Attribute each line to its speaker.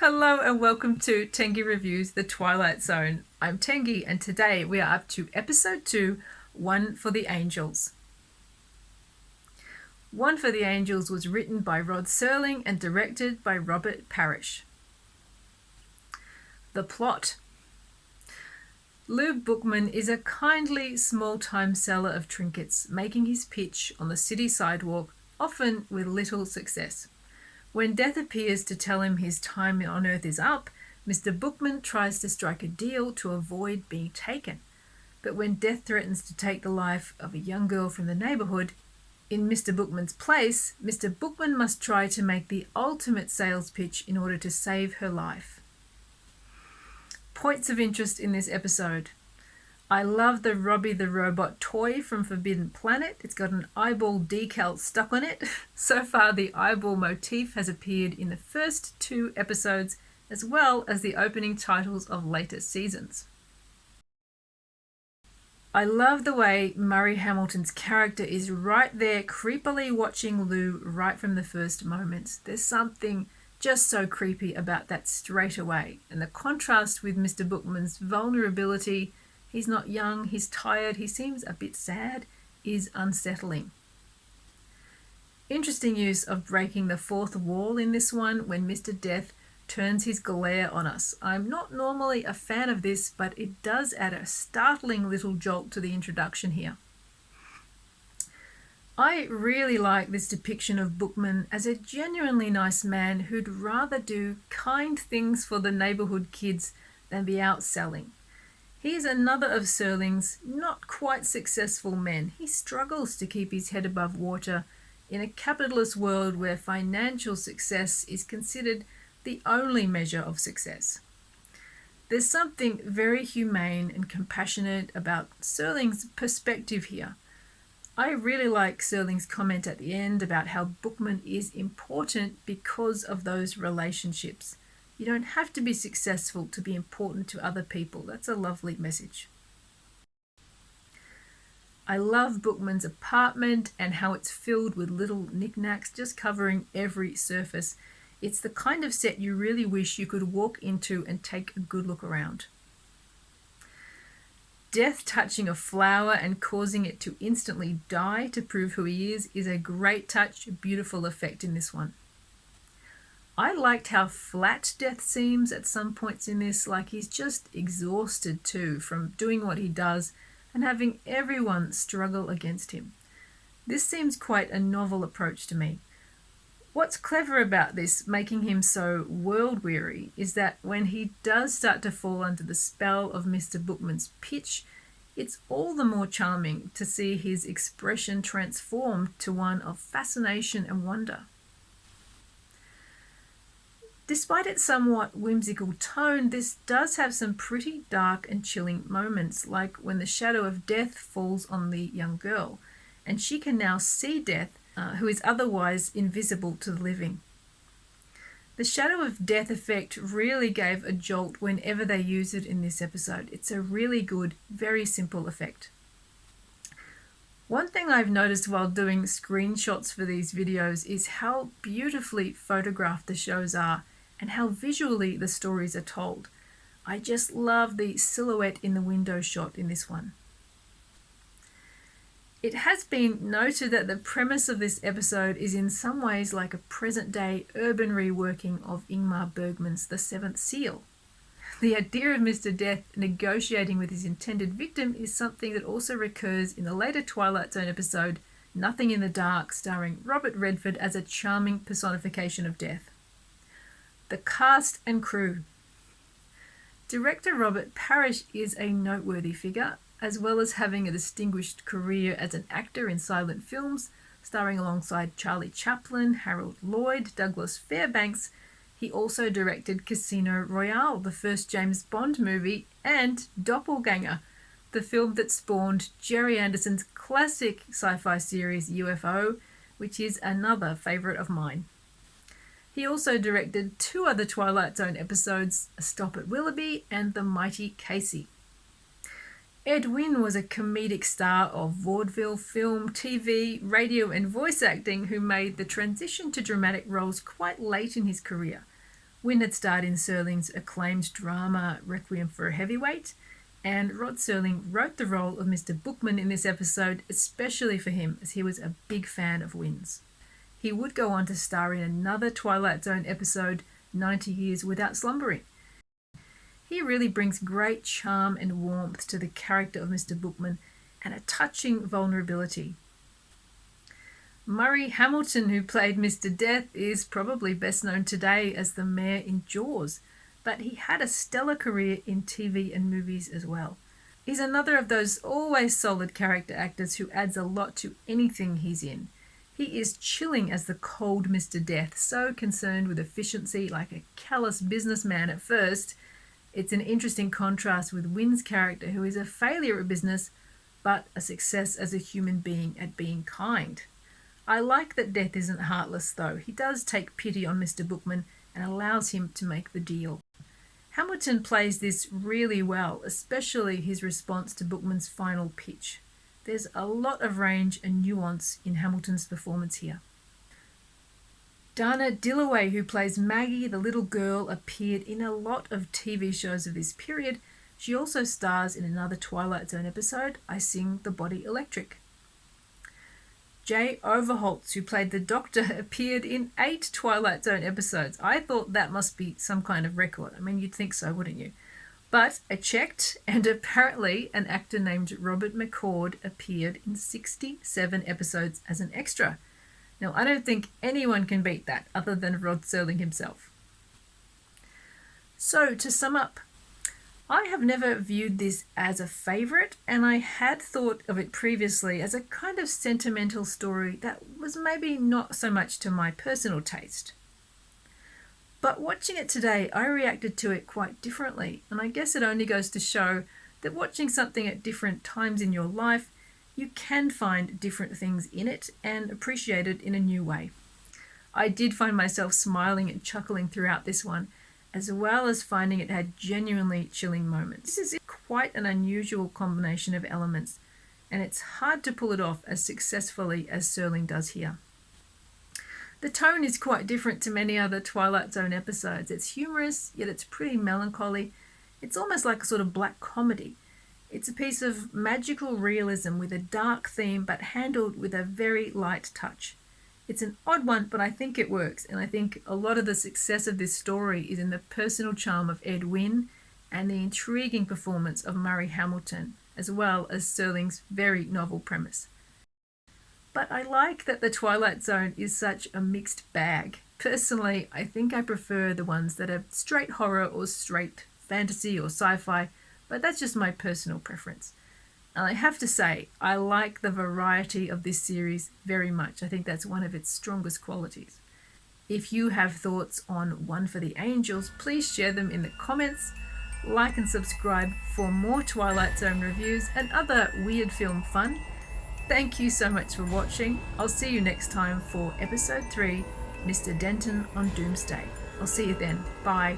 Speaker 1: Hello and welcome to Tengy Reviews The Twilight Zone. I'm Tengy and today we are up to episode 2, One for the Angels. One for the Angels was written by Rod Serling and directed by Robert Parrish. The plot. Lou Bookman is a kindly small-time seller of trinkets, making his pitch on the city sidewalk, often with little success. When Death appears to tell him his time on Earth is up, Mr. Bookman tries to strike a deal to avoid being taken. But when Death threatens to take the life of a young girl from the neighbourhood, in Mr. Bookman's place, Mr. Bookman must try to make the ultimate sales pitch in order to save her life. Points of interest in this episode. I love the Robbie the Robot toy from Forbidden Planet. It's got an eyeball decal stuck on it. So far, the eyeball motif has appeared in the first 2 episodes, as well as the opening titles of later seasons. I love the way Murray Hamilton's character is right there creepily watching Lou right from the first moments. There's something just so creepy about that straight away. And the contrast with Mr. Bookman's vulnerability, he's not young, he's tired, he seems a bit sad, is unsettling. Interesting use of breaking the fourth wall in this one when Mr. Death turns his glare on us. I'm not normally a fan of this, but it does add a startling little jolt to the introduction here. I really like this depiction of Bookman as a genuinely nice man who'd rather do kind things for the neighbourhood kids than be out selling. He's another of Serling's not quite successful men. He struggles to keep his head above water in a capitalist world where financial success is considered the only measure of success. There's something very humane and compassionate about Serling's perspective here. I really like Serling's comment at the end about how Bookman is important because of those relationships. You don't have to be successful to be important to other people. That's a lovely message. I love Bookman's apartment and how it's filled with little knickknacks, just covering every surface. It's the kind of set you really wish you could walk into and take a good look around. Death touching a flower and causing it to instantly die to prove who he is a great touch, beautiful effect in this one. I liked how flat Death seems at some points in this, like he's just exhausted too from doing what he does and having everyone struggle against him. This seems quite a novel approach to me. What's clever about this, making him so world-weary, is that when he does start to fall under the spell of Mr. Bookman's pitch, it's all the more charming to see his expression transformed to one of fascination and wonder. Despite its somewhat whimsical tone, this does have some pretty dark and chilling moments, like when the shadow of Death falls on the young girl, and she can now see Death, who is otherwise invisible to the living. The shadow of Death effect really gave a jolt whenever they use it in this episode. It's a really good, very simple effect. One thing I've noticed while doing screenshots for these videos is how beautifully photographed the shows are and how visually the stories are told. I just love the silhouette in the window shot in this one. It has been noted that the premise of this episode is in some ways like a present-day urban reworking of Ingmar Bergman's The Seventh Seal. The idea of Mr. Death negotiating with his intended victim is something that also recurs in the later Twilight Zone episode Nothing in the Dark, starring Robert Redford as a charming personification of death. The cast and crew. Director Robert Parrish is a noteworthy figure, as well as having a distinguished career as an actor in silent films, starring alongside Charlie Chaplin, Harold Lloyd, Douglas Fairbanks. He also directed Casino Royale, the first James Bond movie, and Doppelganger, the film that spawned Jerry Anderson's classic sci-fi series UFO, which is another favourite of mine. He also directed 2 other Twilight Zone episodes, A Stop at Willoughby and The Mighty Casey. Ed Wynn was a comedic star of vaudeville, film, TV, radio and voice acting who made the transition to dramatic roles quite late in his career. Wynn had starred in Serling's acclaimed drama Requiem for a Heavyweight, and Rod Serling wrote the role of Mr. Bookman in this episode especially for him, as he was a big fan of Wynn's. He would go on to star in another Twilight Zone episode, 90 Years Without Slumbering. He really brings great charm and warmth to the character of Mr. Bookman and a touching vulnerability. Murray Hamilton, who played Mr. Death, is probably best known today as the mayor in Jaws, but he had a stellar career in TV and movies as well. He's another of those always solid character actors who adds a lot to anything he's in. He is chilling as the cold Mr. Death, so concerned with efficiency like a callous businessman at first. It's an interesting contrast with Wynn's character, who is a failure at business, but a success as a human being at being kind. I like that Death isn't heartless though. He does take pity on Mr. Bookman and allows him to make the deal. Hamilton plays this really well, especially his response to Bookman's final pitch. There's a lot of range and nuance in Hamilton's performance here. Dana Dillaway, who plays Maggie, the little girl, appeared in a lot of TV shows of this period. She also stars in another Twilight Zone episode, I Sing the Body Electric. Jay Overholts, who played the Doctor, appeared in 8 Twilight Zone episodes. I thought that must be some kind of record. I mean, you'd think so, wouldn't you? But I checked, and apparently an actor named Robert McCord appeared in 67 episodes as an extra. Now, I don't think anyone can beat that other than Rod Serling himself. So, to sum up, I have never viewed this as a favourite, and I had thought of it previously as a kind of sentimental story that was maybe not so much to my personal taste. But watching it today, I reacted to it quite differently, and I guess it only goes to show that watching something at different times in your life, you can find different things in it and appreciate it in a new way. I did find myself smiling and chuckling throughout this one, as well as finding it had genuinely chilling moments. This is quite an unusual combination of elements, and it's hard to pull it off as successfully as Serling does here. The tone is quite different to many other Twilight Zone episodes. It's humorous, yet it's pretty melancholy. It's almost like a sort of black comedy. It's a piece of magical realism with a dark theme, but handled with a very light touch. It's an odd one, but I think it works, and I think a lot of the success of this story is in the personal charm of Ed Wynn and the intriguing performance of Murray Hamilton, as well as Serling's very novel premise. But I like that the Twilight Zone is such a mixed bag. Personally, I think I prefer the ones that are straight horror or straight fantasy or sci-fi, but that's just my personal preference. And I have to say, I like the variety of this series very much. I think that's one of its strongest qualities. If you have thoughts on One for the Angels, please share them in the comments. Like and subscribe for more Twilight Zone reviews and other weird film fun. Thank you so much for watching. I'll see you next time for episode 3, Mr. Denton on Doomsday. I'll see you then. Bye.